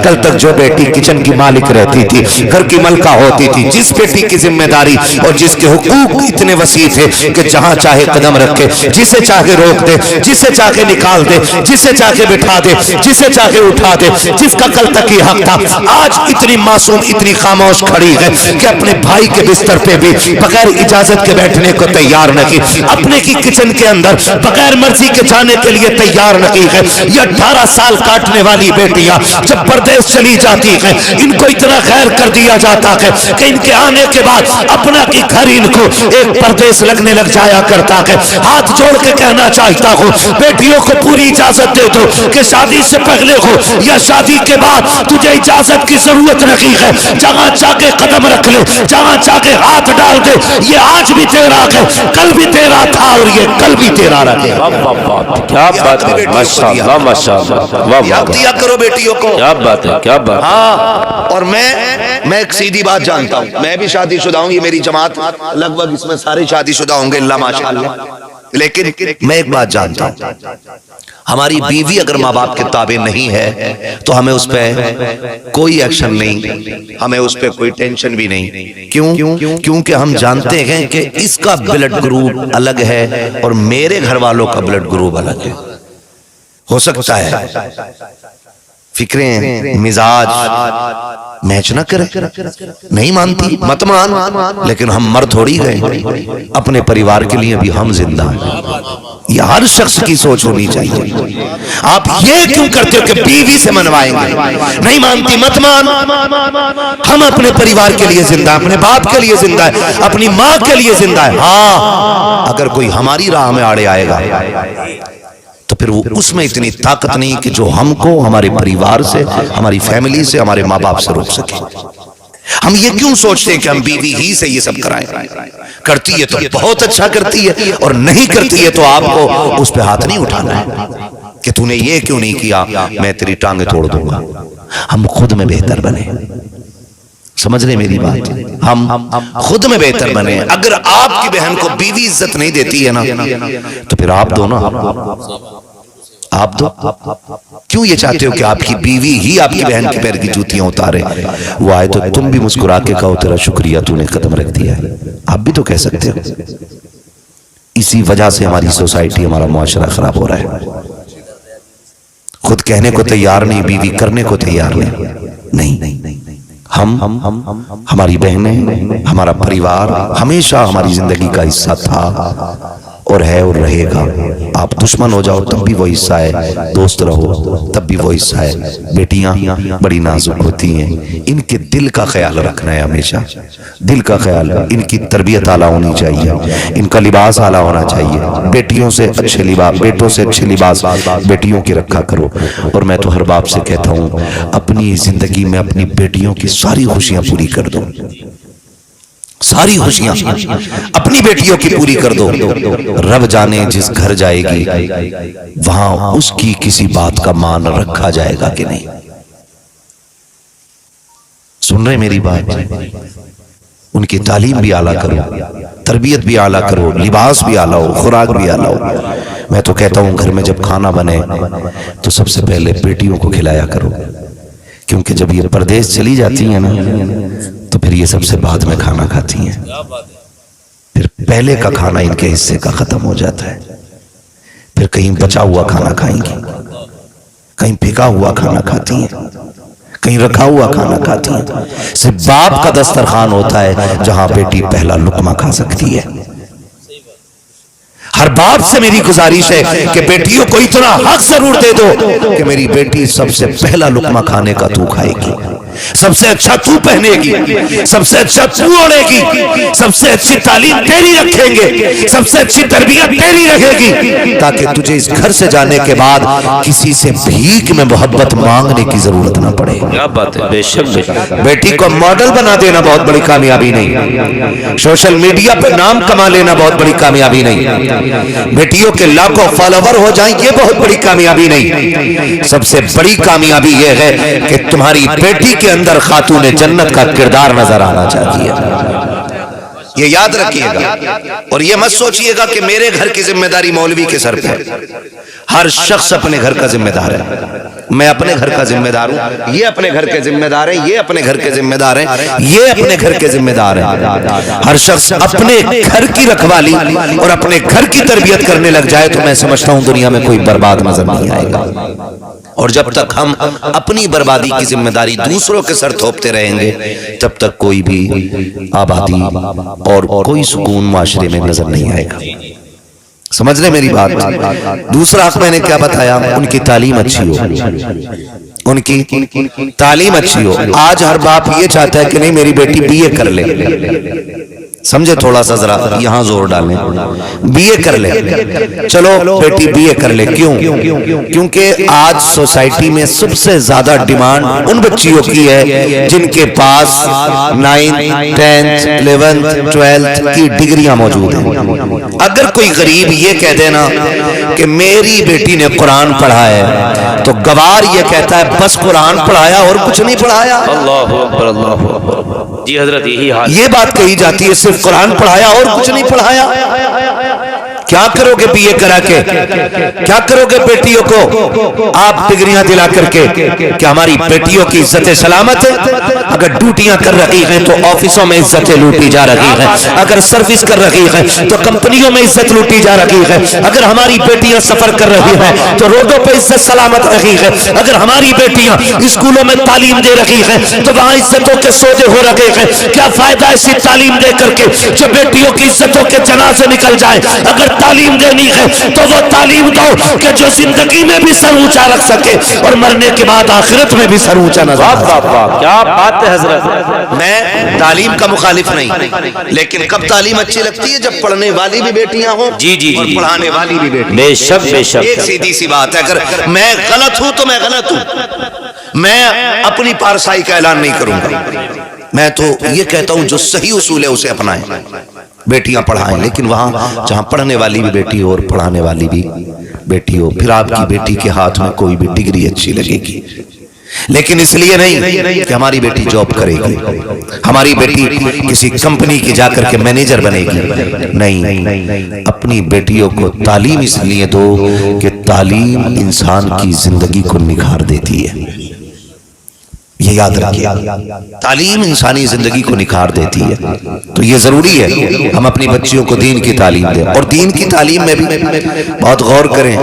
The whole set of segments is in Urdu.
کل تک جو بیٹی کچن کی مالک رہتی تھی، گھر کی ملکہ ہوتی تھی، جس بیٹی کی ذمہ داری اور جس کے حقوق اتنے وسیع تھے کہ جہاں چاہے قدم رکھے، جسے چاہے روک دے، جسے چاہے نکال دے، جسے چاہے بٹھا دے، جسے چاہے اٹھا دے، جس کا کل تک یہ حق تھا، آج اتنی معصوم اتنی خاموش کھڑی ہے کہ اپنے بھائی کے بستر پہ بھی بغیر اجازت کے بیٹھنے کو تیار نہیں، اپنے کی کچن کے اندر بغیر مرضی کے جانے کے لیے تیار نہیں ہے۔ یہ 18 سال کاٹنے والی بیٹیاں جب پردیس چلی جاتی ہیں، ان کو اتنا خیر کر دیا جاتا ہے کہ ان کے آنے کے بعد اپنا کی گھر ان کو ایک پردیس لگنے لگ جایا کرتا ہے۔ ہاتھ جوڑ کے کہنا چاہتا ہوں، بیٹیوں کو پوری اجازت دے دو کہ شادی سے پہلے ہو یا شادی کے بعد تجھے اجازت کی ضرورت نہیں ہے، جہاں چاہے قدم رکھ لے، جہاں چاہے ہاتھ ڈال دے، یہ آج بھی تیرا ہے، کل بھی تیرا تھا اور یہ کل بھی تیرا رہے۔ کیا بات ہے، ماشاءاللہ ماشاءاللہ، یاد دیا کرو بیٹیوں کو، کیا بات ہے، کیا بات ہے۔ ہاں، اور میں ایک سیدھی بات جانتا ہوں، میں بھی شادی شدہ ہوں، یہ میری جماعت لگ بھگ اس میں سارے شادی شدہ ہوں گے اللہ ماشاءاللہ، لیکن میں ایک بات جانتا ہوں، ہماری بیوی اگر ماں باپ کے تابع نہیں ہے تو ہمیں اس پہ کوئی ایکشن نہیں، ہمیں اس پہ کوئی ٹینشن بھی نہیں۔ کیوں؟ کیونکہ ہم جانتے ہیں کہ اس کا بلڈ گروپ الگ ہے اور میرے گھر والوں کا بلڈ گروپ الگ ہے۔ ہو سکتا ہے فکریں مزاج میچ نہ کرے، نہیں مانتی مت مان، لیکن ہم مر تھوڑی گئے، اپنے پریوار کے لیے بھی ہم زندہ ہیں۔ یہ ہر شخص کی سوچ ہونی چاہیے۔ آپ یہ کیوں کرتے ہو کہ بیوی سے منوائیں گے؟ نہیں مانتی مت مان، ہم اپنے پریوار کے لیے زندہ ہیں، اپنے باپ کے لیے زندہ ہے، اپنی ماں کے لیے زندہ ہے۔ ہاں، اگر کوئی ہماری راہ میں آڑے آئے گا تو پھر وہ اس میں اتنی طاقت نہیں کہ جو ہم کو ہمارے پریوار سے، ہماری فیملی سے، ہمارے ماں باپ سے روک سکے۔ ہم یہ کیوں سوچتے ہیں کہ ہم بیوی ہی سے یہ سب کرائیں؟ کرتی ہے تو بہت اچھا کرتی ہے، اور نہیں کرتی ہے تو آپ کو اس پہ ہاتھ نہیں اٹھانا ہے کہ تو نے یہ کیوں نہیں کیا، میں تیری ٹانگیں توڑ دوں گا۔ ہم خود میں بہتر بنے، سمجھ رہے میری بات؟ ہم خود میں بہتر بنے۔ اگر آپ کی بہن کو بیوی عزت نہیں دیتی ہے نا تو پھر آپ دو نا، آپ دو۔ کیوں یہ چاہتے ہو کہ آپ کی بیوی ہی آپ کی بہن کے پیر کی جوتیاں اتارے؟ وہ آئے تو تم بھی مسکرا کے کہو تیرا شکریہ تو نے قدم رکھ دیا ہے، آپ بھی تو کہہ سکتے ہو۔ اسی وجہ سے ہماری سوسائٹی، ہمارا معاشرہ خراب ہو رہا ہے۔ خود کہنے کو تیار نہیں، بیوی کرنے کو تیار نہیں۔ ہم ہماری بہنیں، ہمارا پریوار ہمیشہ ہماری زندگی کا حصہ تھا اور ہے اور رہے گا۔ آپ دشمن ہو جاؤ تب بھی وہ حصہ ہے، دوست رہو تب بھی وہ حصہ ہے۔ بیٹیاں بڑی نازک ہوتی ہیں، ان کے دل کا خیال رکھنا ہے ہمیشہ، دل کا خیال۔ ان کی تربیت اعلیٰ ہونی چاہیے، ان کا لباس اعلیٰ ہونا چاہیے۔ بیٹیوں سے اچھے لباس، بیٹوں سے اچھے لباس بیٹیوں کی رکھا کرو۔ اور میں تو ہر باپ سے کہتا ہوں، اپنی زندگی میں اپنی بیٹیوں کی ساری خوشیاں پوری کر دو، ساری خوشیاں اپنی بیٹیوں کی پوری کر دو۔ رب جانے جس گھر جائے گی وہاں اس کی کسی بات کا مان رکھا جائے گا کہ نہیں۔ سن رہے میری بات؟ ان کی تعلیم بھی اعلیٰ کرو، تربیت بھی اعلیٰ کرو، لباس بھی اعلیٰ ہو، خوراک بھی اعلیٰ ہو۔ میں تو کہتا ہوں گھر میں جب کھانا بنے تو سب سے پہلے بیٹیوں کو کھلایا کرو، کیونکہ جب یہ پردیس چلی جاتی ہیں نا تو پھر یہ سب سے بعد میں کھانا کھاتی ہیں، پھر پہلے کا کھانا ان کے حصے کا ختم ہو جاتا ہے، پھر کہیں بچا ہوا کھانا کھائیں گی، کہیں پھیکا ہوا کھانا کھاتی ہیں، کہیں رکھا ہوا کھانا کھاتی ہیں۔ صرف باپ کا دسترخوان ہوتا ہے جہاں بیٹی پہلا لقمہ کھا سکتی ہے۔ ہر باپ سے میری گزارش ہے کہ بیٹیوں کو اتنا حق ضرور دے دو کہ میری بیٹی سب سے پہلا لقمہ کھانے کا تو کھائے گی، سب سے اچھا تو پہنے گی، سب سے اچھا تو اوڑھے گی، سب سے اچھی تعلیم تیری رکھیں گے، سب سے اچھی تربیت تیری رہے گی، تاکہ تجھے اس گھر سے جانے کے بعد کسی سے بھیک میں محبت مانگنے کی ضرورت نہ پڑے۔ کیا بات ہے، بے شک۔ بیٹی کو ماڈل بنا دینا بہت بڑی کامیابی نہیں، سوشل میڈیا پہ نام کما لینا بہت بڑی کامیابی نہیں، بیٹیوں کے لاکھوں فالوور ہو جائیں یہ بہت بڑی کامیابی نہیں۔ سب سے بڑی کامیابی یہ ہے کہ تمہاری بیٹی کے اندر خاتون جنت کا کردار نظر آنا چاہیے۔ یہ یاد رکھیے گا اور یہ مت سوچئے گا کہ میرے گھر کی ذمہ داری مولوی کے سر پہ ہے۔ ہر شخص اپنے گھر کا ذمہ دار ہے. میں اپنے گھر کا ذمہ دار ہوں, یہ اپنے گھر کے ذمہ دار ہیں, یہ اپنے گھر کے ذمہ دار ہیں, یہ اپنے گھر کے ذمہ دار ہیں. ہر شخص اپنے گھر کی رکھوالی اور اپنے گھر کی تربیت کرنے لگ جائے تو میں سمجھتا ہوں دنیا میں کوئی برباد نظر نہیں آئے گا. اور جب تک ہم اپنی بربادی کی ذمہ داری دوسروں کے سر تھوپتے رہیں گے تب تک کوئی بھی آبادی اور کوئی سکون معاشرے میں نظر نہیں آئے گا. سمجھ لیں میری بات. دوسرا حق میں نے کیا بتایا, ان کی تعلیم اچھی ہو, ان کی تعلیم اچھی ہو. آج ہر باپ یہ چاہتا ہے کہ نہیں میری بیٹی بی اے کر لے. سمجھے, تھوڑا سا ذرا یہاں زور ڈالیں, بی اے کر لے. چلو بیٹی بی اے کر لے. کیوں؟ کیونکہ آج سوسائٹی میں سب سے زیادہ ڈیمانڈ ان بچیوں کی ہے جن کے پاس 9th 10th 11th 12th کی ڈگریاں موجود ہیں. اگر کوئی غریب یہ کہہ دینا کہ میری بیٹی نے قرآن پڑھا ہے تو گوار یہ کہتا ہے بس قرآن پڑھایا اور کچھ نہیں پڑھایا. اللہ اکبر, اللہ اکبر. جی حضرت یہی حال, یہ بات کہی جاتی ہے صرف قرآن پڑھایا اور کچھ نہیں پڑھایا. کیا کرو گے بی اے کرا کے, کیا کرو گے بیٹیوں کو آپ ڈگریاں دلا کر کے؟ کیا ہماری بیٹیوں کی عزت سلامت ہے؟ اگر ڈیوٹیاں کر رہی ہیں تو آفسوں میں عزتیں لوٹی جا رہی ہیں, اگر سروس کر رہی ہیں تو کمپنیوں میں عزت لوٹی جا رہی ہے, اگر ہماری بیٹیاں سفر کر رہی ہیں تو روڈوں پہ عزت سلامت رہی ہے, اگر ہماری بیٹیاں اسکولوں میں تعلیم دے رہی ہیں تو وہاں عزتوں کے سودے ہو رہے ہیں. کیا فائدہ ایسی تعلیم دے کر کے جو بیٹیوں کی عزتوں کے جنازے نکل جائے؟ اگر تعلیم دینی ہے تو وہ تعلیم دو کہ جو زندگی میں بھی سر اونچا رکھ سکے اور مرنے کے بعد آخرت میں بھی سر اونچا نظر آئے. کیا بات ہے حضرت. میں تعلیم کا مخالف نہیں, لیکن کب تعلیم اچھی لگتی ہے؟ جب پڑھنے والی بھی بیٹیاں ہوں جی جی اور جی, پڑھانے والی بھی بیٹیاں. بے شک بے شک. ایک سیدھی سی بات ہے, اگر میں غلط ہوں تو میں غلط ہوں, میں اپنی پارسائی کا اعلان نہیں کروں گا. میں تو یہ کہتا ہوں جو صحیح اصول ہے اسے اپنائیں, بیٹیاں پڑھائیں, لیکن وہاں جہاں پڑھنے والی بھی بیٹی ہو اور پڑھانے والی بھی بیٹی ہو. پھر آپ کی بیٹی کے ہاتھ میں کوئی بھی ڈگری اچھی لگے گی, لیکن اس لیے نہیں کہ ہماری بیٹی جاب کرے گی, ہماری بیٹی کسی کمپنی کی جا کر کے مینیجر بنے گی. نہیں, اپنی بیٹیوں کو تعلیم اس لیے دو کہ تعلیم انسان کی زندگی کو نکھار دیتی ہے. یہ یاد رکھیے, تعلیم انسانی زندگی کو نکھار دیتی ہے. تو یہ ضروری ہے ہم اپنی بچیوں کو دین کی تعلیم دیں, اور دین کی تعلیم میں بھی بہت غور کریں.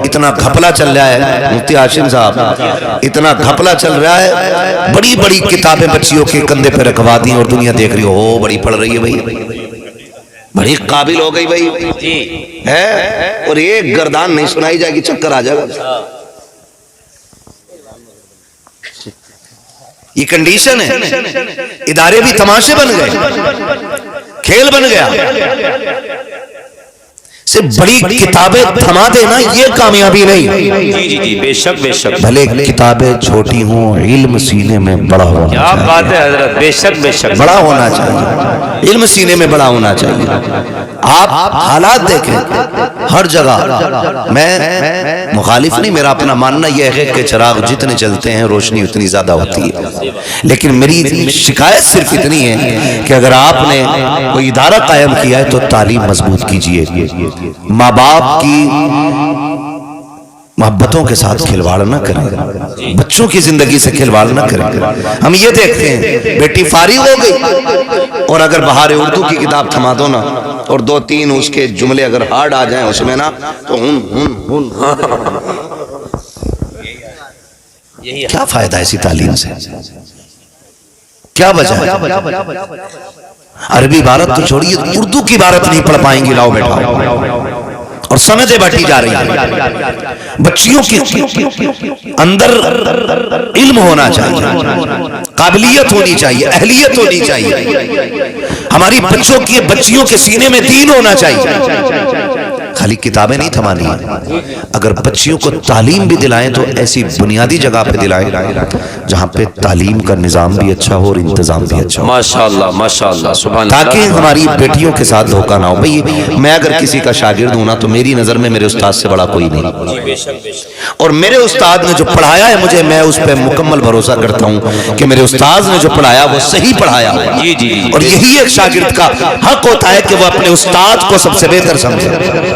اتنا گھپلا چل رہا ہے مفتی ہاشم صاحب, اتنا گھپلا چل رہا ہے, بڑی بڑی کتابیں بچیوں کے کندھے پہ رکھوا دی اور دنیا دیکھ رہی ہو بڑی پڑھ رہی ہے بھائی, بڑی قابل ہو گئی بھائی ہے, اور ایک گردان نہیں سنائی جائے گی چکر آ جائے گا. یہ کنڈیشن ہے. ادارے بھی تماشے بن گئے, کھیل بن گیا. صرف بڑی کتابیں تھما دینا یہ کامیابی نہیں. جی جی جی, بے شک بے شک. بھلے کتابیں چھوٹی ہوں, علم سینے میں بڑا ہونا کیا چاہیے. بات ہے حضرت, بے شک بے شک. بڑا ہونا چاہیے, علم سینے میں بڑا ہونا چاہیے. آپ حالات دیکھیں ہر جگہ. میں مخالف نہیں, میرا اپنا ماننا یہ ہے کہ چراغ جتنے جلتے ہیں روشنی اتنی زیادہ ہوتی ہے, لیکن میری شکایت صرف اتنی ہے کہ اگر آپ نے کوئی ادارہ قائم کیا ہے تو تعلیم مضبوط کیجئے. ماں باپ کی محبتوں کے ساتھ کھلواڑ نہ کریں, بچوں کی زندگی سے کھلواڑ نہ کریں. ہم یہ دیکھتے ہیں بیٹی فارغ ہو گئی اور اگر بہار اردو کی کتاب تھما دو نا اور 2-3 اس کے جملے اگر ہارڈ آ جائیں اس میں نا تو کیا فائدہ ایسی تعلیم سے, کیا وجہ ہے؟ عربی عبارت تو چھوڑیے, اردو کی عبارت نہیں پڑھ پائیں گی. لاؤ بیٹھا, اور سندیں بٹی جا رہی ہیں. بچیوں کے اندر علم ہونا چاہیے, قابلیت ہونی چاہیے, اہلیت ہونی چاہیے. ہماری بچیوں کے سینے میں دین ہونا چاہیے. خالی کتابیں نہیں تھمانی ہیں. اگر بچیوں کو تعلیم بھی دلائیں تو ایسی بنیادی جگہ پہ دلائیں جہاں پہ تعلیم کا نظام بھی اچھا ہو اور انتظام بھی اچھا ہو، ماشاءاللہ سبحان اللہ. تاکہ ہماری بیٹیوں کے ساتھ دھوکہ نہ ہو. بھئی میں اگر کسی کا شاگرد ہوں نا تو میری نظر میں میرے استاد سے بڑا کوئی نہیں، اور میرے استاد نے جو پڑھایا ہے مجھے، میں اس پہ مکمل بھروسہ کرتا ہوں کہ میرے استاد نے جو پڑھایا وہ صحیح پڑھایا ہے. اور یہی ایک شاگرد کا حق ہوتا ہے کہ وہ اپنے استاد کو سب سے بہتر سمجھے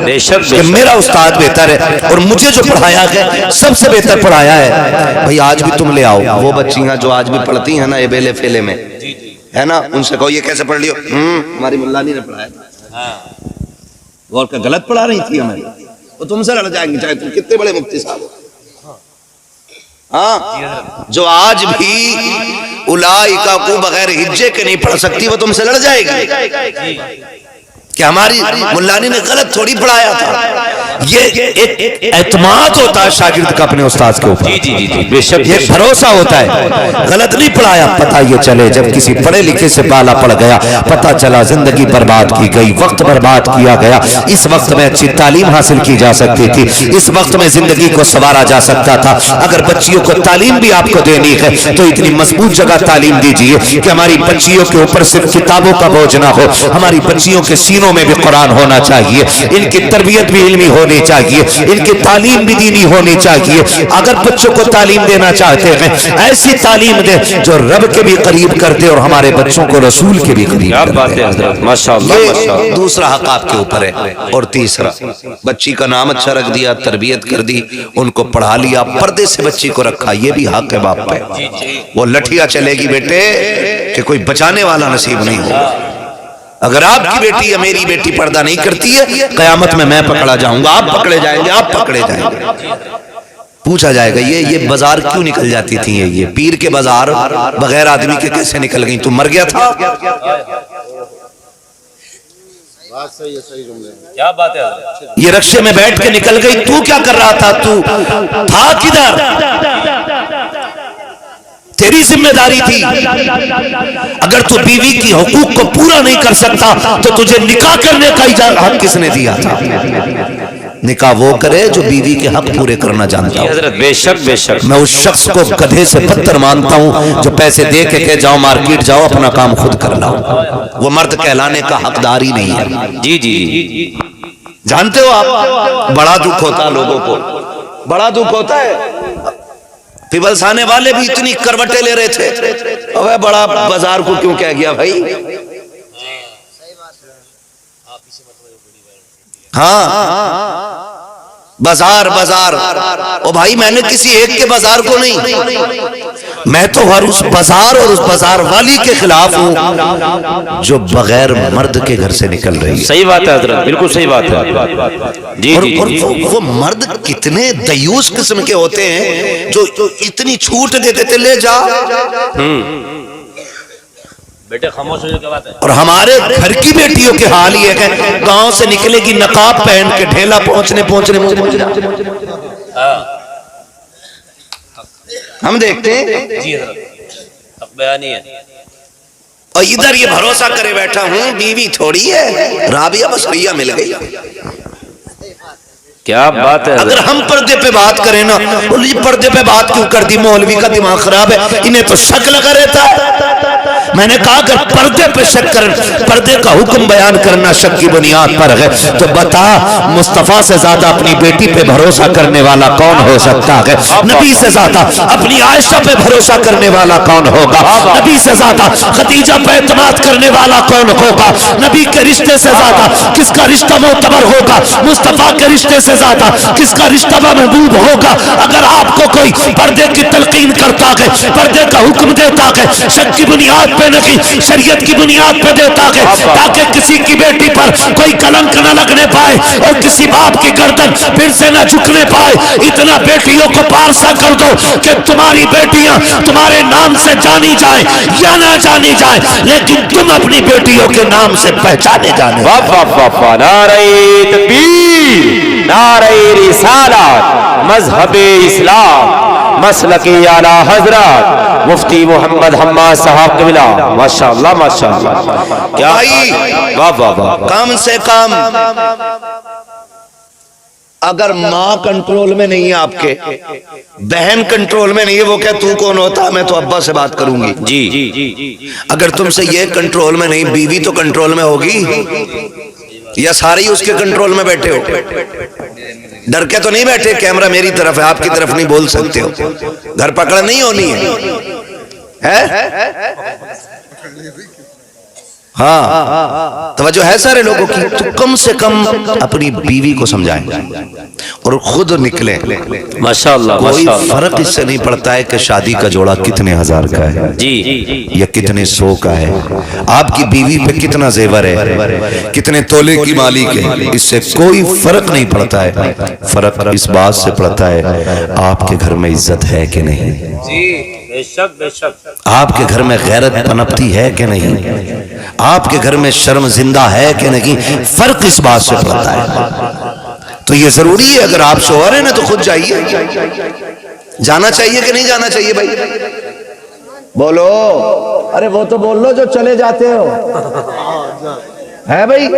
بے شک کہ میرا استاد بہتر ہے اور مجھے جو پڑھایا ہے سب سے بہتر پڑھایا ہے. بھئی آج بھی تم لے آؤ وہ بچیاں جو آج بھی پڑھتی ہیں نا یہ بیلے فیلے میں ہے نا، ان سے کہو یہ کیسے پڑھ لیو، ہماری ملانی نے پڑھایا تھا، غور کا غلط پڑھا رہی تھی ہمیں، وہ تم سے لڑ جائیں گے چاہے تم کتنے بڑے مفتی صاحب ہو. ہاں جو آج بھی اولائکا کو بغیر حجے کے نہیں پڑھ سکتی وہ تم سے لڑ جائے گی کہ ہماری ملانی نے غلط تھوڑی پڑھایا تھا. یہ ایک اعتماد ہوتا ہے شاگرد کا اپنے استاد کے اوپر، جی بے شک. یہ بھروسہ ہوتا ہے. غلط نہیں پڑھایا، پتہ یہ چلے جب کسی پڑھے لکھے سے بالا پڑ گیا پتہ چلا زندگی برباد کی گئی، وقت برباد کیا گیا. اس وقت میں اچھی تعلیم حاصل کی جا سکتی تھی، اس وقت میں زندگی کو سنوارا جا سکتا تھا. اگر بچیوں کو تعلیم بھی آپ کو دینی ہے تو اتنی مضبوط جگہ تعلیم دیجیے کہ ہماری بچیوں کے اوپر صرف کتابوں کا بوجھ نہ ہو، ہماری بچیوں کے سینوں میں بھی قرآن ہونا چاہیے، ان کی تربیت بھی علمی ہونی چاہیے، ان کی تعلیم بھی دینی ہونی چاہیے. اگر بچوں کو تعلیم دینا چاہتے ہیں ایسی تعلیم دیں جو رب کے بھی قریب کر دے اور ہمارے بچوں کو رسول کے بھی قریب کیا کر بات دے. ہے حضرت، ماشاءاللہ یہ دوسرا حق آپ کے اوپر ہے. اور تیسرا بچی کا نام اچھا رکھ دیا، تربیت کر دی، ان کو پڑھا لیا، پردے سے بچی کو رکھا، یہ بھی حق ہے باپ پہ. وہ لٹھیا چلے گی بیٹے کہ کوئی بچانے والا نصیب نہیں ہوگا. اگر آپ کی بیٹی یا میری بیٹی پردہ نہیں کرتی ہے قیامت میں پکڑا جاؤں گا، آپ پکڑے جائیں گے، آپ پکڑے جائیں گے. پوچھا جائے گا یہ بازار کیوں نکل جاتی تھی، یہ پیر کے بازار بغیر آدمی کے کیسے نکل گئی، تو مر گیا تھا. کیا بات ہے حضرت. یہ رکشے میں بیٹھ کے نکل گئی، تو کیا کر رہا تھا، تو تھا کدھر، تیری ذمہ داری تھی. اگر تو بیوی کی حقوق کو پورا نہیں کر سکتا تو تجھے نکاح کرنے کا حق کس نے دیا تھا. نکاح وہ کرے جو بیوی کے حق پورے کرنا جانتا ہو. حضرت بے شک بے شک. میں اس شخص کو گدھے سے بدتر مانتا ہوں جو پیسے دے کے کہ جاؤ مارکیٹ جاؤ اپنا کام خود کر لاؤ، وہ مرد کہلانے کا حقدار ہی نہیں ہے. جی جانتے ہو آپ بڑا دکھ ہوتا ہے لوگوں کو، بڑا دکھ ہوتا ہے. پیبلس آنے والے بھی اتنی کروٹیں لے رہے تھے، اوہ بڑا بازار کو کیوں کہہ گیا بھائی. ہاں بازار بازار، او بھائی میں نے کسی ایک کے بازار کو نہیں، میں تو ہر اس بازار اور اس بازار والی کے خلاف ہوں جو بغیر مرد کے گھر سے نکل رہی ہے. صحیح بات ہے حضرت، بالکل صحیح بات ہے. جی اور وہ مرد کتنے دیوس قسم کے ہوتے ہیں جو اتنی چھوٹ دیتے تھے، لے جا بیٹے خاموش ہو جائے. کیا بات ہے. اور ہمارے گھر کی بیٹیوں کے حال یہ ہے گاؤں سے نکلے گی نقاب پہن کے ڈھیلا پہنچنے ہم دیکھتے ہیں. جی حضرت حق بیانی ہے. اور ادھر یہ بھروسہ کرے بیٹھا ہوں بیوی تھوڑی ہے، رابعہ بصریہ مل گئی. کیا بات ہے. اگر ہم پردے پہ بات کریں نا، یہ پردے پہ بات کیوں کر دی، مولوی کا دماغ خراب ہے، انہیں تو شک لگا رہتا ہے. میں نے کہا اگر پردے پہ شک کر، پردے کا حکم بیان کرنا شک کی بنیاد پر ہے تو بتا مصطفیٰ سے زیادہ اپنی بیٹی پہ بھروسہ کرنے والا کون ہو سکتا ہے؟ نبی سے زیادہ اپنی عائشہ پہ بھروسہ کرنے والا کون ہوگا؟ نبی سے زیادہ خدیجہ پہ اعتماد کرنے والا کون ہوگا؟ نبی کے رشتے سے زیادہ کس کا رشتہ معتبر ہوگا؟ مصطفیٰ کے رشتے سے زیادہ کس کا رشتہ محبوب ہوگا؟ اگر آپ کو کوئی پردے کی تلقین کرتا ہے، پردے کا حکم دیتا ہے، شک کی بنیاد پہ نہیں شریعت کی بنیاد پہ دیتا ہے تاکہ کسی کی بیٹی پر کوئی کلنک نہ لگنے پائے اور کسی باپ کی گردن پھر سے نہ جھکنے پائے. اتنا بیٹیوں کو پارسا کر دو کہ تمہاری بیٹیاں تمہارے نام سے جانی جائیں یا نہ جانی جائیں لیکن تم اپنی بیٹیوں کے نام سے پہچانے جانے. واہ واہ واہ واہ. نعرہ تکبیر، نعرہ رسالت، مذہب اسلام، مسلکی اعلی حضرت مفتی محمد حماد صاحب قبلہ. ماشاءاللہ ماشاءاللہ. کیا بھائی واہ واہ واہ. کم سے کم اگر ماں کنٹرول میں نہیں ہے آپ کے، بہن کنٹرول میں نہیں ہے، وہ کہ تو کون ہوتا میں تو ابا سے بات کروں گی، جی اگر تم سے یہ کنٹرول میں نہیں، بیوی تو کنٹرول میں ہوگی، یا سارے ہی اس کے کنٹرول میں بیٹھے ہو؟ ڈر کے تو نہیں بیٹھے کیمرہ میری طرف ہے آپ کی طرف نہیں بول سکتے ہو، گھر پکڑ نہیں ہونی ہے؟ ہاں توجہ ہے سارے لوگوں کی؟ تو کم سے کم اپنی بیوی کو سمجھائیں اور خود نکلیں۔ ماشاءاللہ کوئی ماشاءاللہ، فرق اس سے نہیں پڑتا ہے کہ شادی کا جوڑا کتنے ہزار کا ہے جی یا کتنے سو کا ہے، آپ کی بیوی پہ کتنا زیور ہے، کتنے تولے کی مالک ہے، اس سے کوئی فرق نہیں پڑتا ہے۔ فرق اس بات سے پڑتا ہے آپ کے گھر میں عزت ہے کہ نہیں، بے شک بے شک، آپ کے گھر میں غیرت پنپتی ہے کہ نہیں، آپ کے گھر میں شرم زندہ ہے کہ نہیں، فرق اس بات سے پڑتا ہے۔ تو یہ ضروری ہے، اگر آپ شوہر ہیں نا تو خود جائیے، جانا چاہیے کہ نہیں جانا چاہیے بھائی؟ بولو، ارے وہ تو بول لو جو چلے جاتے ہو، ہے بھائی؟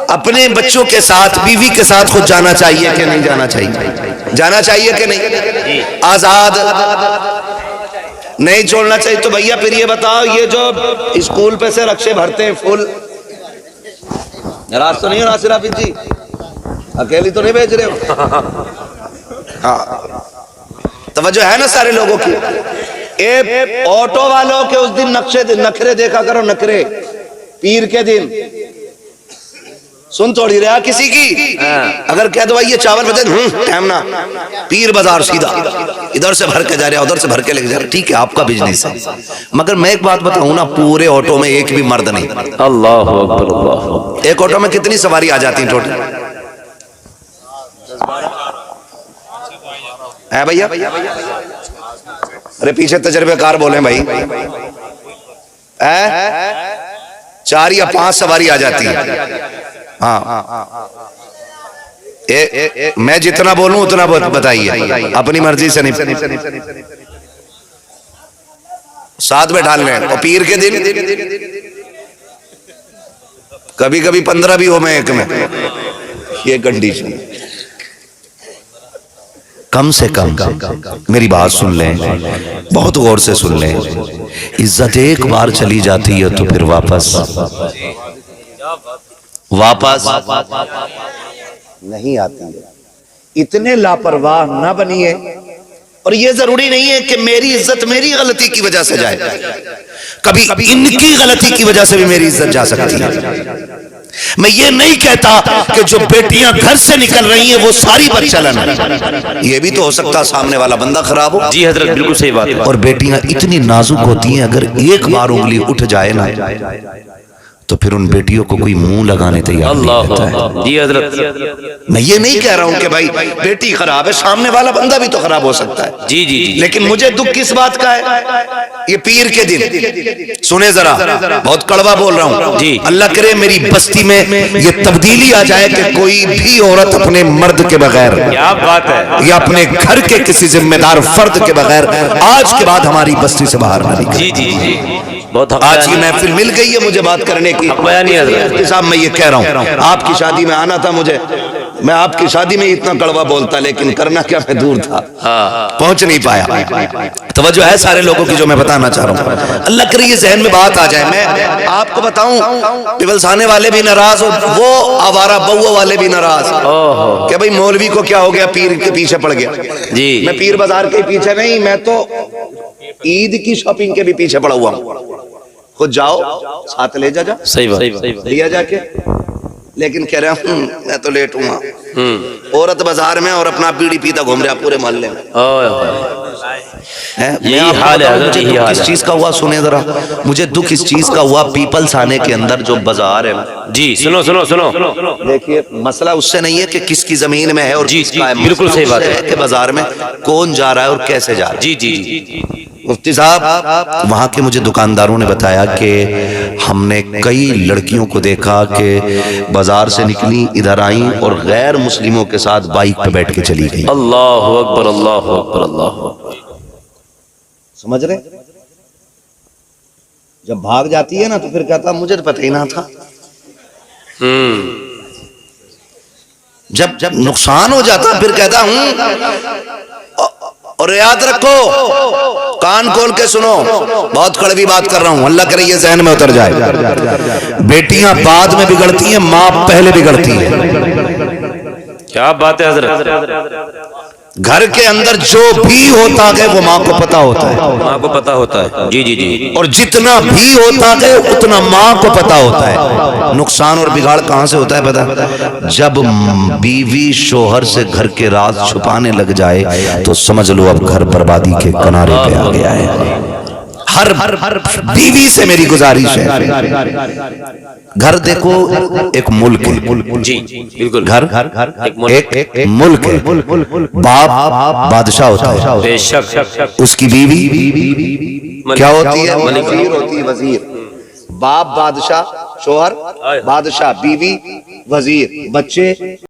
اپنے بچوں کے ساتھ، بیوی کے ساتھ خود جانا چاہیے کہ نہیں جانا چاہیے؟ جانا چاہیے کہ نہیں؟ آزاد نہیں چھوڑنا چاہیے؟ تو بھیا پھر یہ بتاؤ، یہ جو اسکول پہ سے رکشے بھرتے ہیں فل، ناراض تو نہیں ہو ناصر حافظ جی؟ اکیلی تو نہیں بھیج رہے ہو؟ ہاں توجہ ہے نا سارے لوگوں کی؟ اے آٹو والوں کے اس دن نخرے دیکھا کرو، نخرے پیر کے دن سن توڑی رہا کسی کی، اگر کہہ دو بھائی یہ چاول بتے ٹائم نہ، پیر بازار سیدھا ادھر سے بھر کے جا رہا ادھر سے بھر کے لے کے جا رہا، ٹھیک ہے آپ کا بزنس ہے، مگر میں ایک بات بتاؤں نا، پورے آٹو میں ایک بھی مرد نہیں۔ اللہ اکبر اللہ اکبر، ایک آٹو میں کتنی سواری آ جاتی ہیں ٹوٹل ہے بھیا؟ ارے پیچھے تجربے کار بولیں بھائی، 4 یا 5 سواری آ جاتی ہے۔ ہاں میں جتنا بولوں اتنا بتائیے، اپنی مرضی سے نہیں، ساتھ میں ڈال لیں۔ اور پیر کے دن کبھی کبھی 15 بھی ہو میں ایک میں، یہ کنڈیشن۔ کم سے کم میری بات سن لیں، بہت غور سے سن لیں، عزت ایک بار چلی جاتی ہے تو پھر واپس نہیں آتی ہے۔ اتنے لاپرواہ نہ بنیے، اور یہ ضروری نہیں ہے کہ میری عزت میری غلطی کی وجہ سے جائے، کبھی ان کی غلطی کی وجہ سے بھی میری عزت جا سکتی ہے۔ میں یہ نہیں کہتا کہ جو بیٹیاں گھر سے نکل رہی ہیں وہ ساری بدچلن ہیں، یہ بھی تو ہو سکتا سامنے والا بندہ خراب ہو۔ جی حضرت بالکل صحیح بات ہے، اور بیٹیاں اتنی نازک ہوتی ہیں، اگر ایک بار انگلی اٹھ جائے نا تو پھر ان بیٹیوں کو کوئی منہ لگانے تیار نہیں اللہ رہتا ہے۔ اکبر، جی حضرت، میں یہ نہیں کہہ رہا ہوں کہ بھائی بیٹی خراب ہے، سامنے والا بندہ بھی تو خراب ہو سکتا ہے، جی جی جی، لیکن مجھے دکھ کس بات کا ہے؟ یہ پیر کے دن سنے ذرا، بہت کڑوا بول رہا ہوں جی، اللہ کرے میری بستی میں یہ تبدیلی آ جائے کہ کوئی بھی عورت اپنے مرد کے بغیر کیا بات ہے، یا اپنے گھر کے کسی ذمہ دار فرد کے بغیر آج کے بعد ہماری بستی سے باہر نہ نکلے۔ جی جی جی، بہت حق آج یہ محفل مل گئی ہے مجھے بات کرنے کی، بیانی حضرت، صاحب میں یہ کہہ رہا ہوں، آپ کی شادی میں آنا تھا مجھے، میں آپ کی شادی میں اتنا کڑوا بولتا، لیکن کرنا کیا میں دور تھا، پہنچ نہیں پایا۔ توجہ ہے سارے لوگوں کی جو میں بتانا چاہ رہا ہوں، اللہ کرے یہ ذہن میں بات آ جائے۔ میں آپ کو بتاؤں پیولس آنے والے بھی ناراض اور وہ آوارہ بہو والے بھی ناراض کہ بھئی مولوی کو کیا ہو گیا، پیر کے پیچھے پڑ گیا۔ جی، میں پیر بازار کے پیچھے نہیں، میں تو عید کی شاپنگ کے بھی پیچھے پڑا ہوا ہوں۔ خود جاؤ ساتھ لے جا صحیح بات، لیا جا کے، لیکن کہہ رہا ہوں میں تو لیٹ ہوں، عورت بازار میں اور اپنا بیڑی پیتا گھوم رہا پورے محلے میں۔ یہی حال ہے حضرت، یہی حال کس ہے، چیز کا ہوا سنیں ذرا، مجھے دکھ اس چیز کا ہوا پیپلس آنے کے اندر جو بازار ہے نا، جی سنو سنو سنو، دیکھیے مسئلہ اس سے نہیں ہے کہ کس کی زمین میں ہے اور جی کس جی کا ہے، بالکل صحیح بات ہے، کہ بازار میں کون جا رہا ہے اور کیسے جا رہا ہے۔ جی جی جی، مفتی صاحب وہاں کے مجھے دکانداروں نے بتایا کہ ہم نے کئی لڑکیوں کو دیکھا کہ بازار سے نکلی ادھر آئیں اور غیر مسلموں کے ساتھ بائک پہ بیٹھ کے چلی گئی۔ اللہ اکبر اللہ اکبر اللہ اکبر، سمجھ رہے؟ جب بھاگ جاتی ہے نا تو پھر کہتا مجھے تو پتہ ہی نہ تھا۔ جب نقصان ہو جاتا پھر کہتا ہوں، اور یاد رکھو، کان کھول کے سنو، بہت کڑوی بات کر رہا ہوں، اللہ کرے یہ ذہن میں اتر جائے، بیٹیاں بعد میں بگڑتی ہیں، ماں پہلے بگڑتی ہے۔ کیا بات ہے حضرت، گھر کے اندر جو بھی ہوتا ہے وہ ماں کو پتا ہوتا ہے، ماں کو پتا ہوتا ہے، جی جی جی، اور جتنا بھی ہوتا ہے اتنا ماں کو پتا ہوتا ہے۔ نقصان اور بگاڑ کہاں سے ہوتا ہے پتا؟ جب بیوی شوہر سے گھر کے راز چھپانے لگ جائے تو سمجھ لو اب گھر بربادی کے کنارے پہ آ گیا ہے۔ ہر بیوی سے میری گزارش ہے، گھر دیکھو ایک ملک ہے، جی بالکل، گھر ایک ملک ہے، باپ بادشاہ ہوتا ہے، بے شک، اس کی بیوی کیا ہوتی ہے؟ وزیر ہوتی ہے، وزیر۔ باپ بادشاہ، شوہر بادشاہ، بیوی وزیر، بچے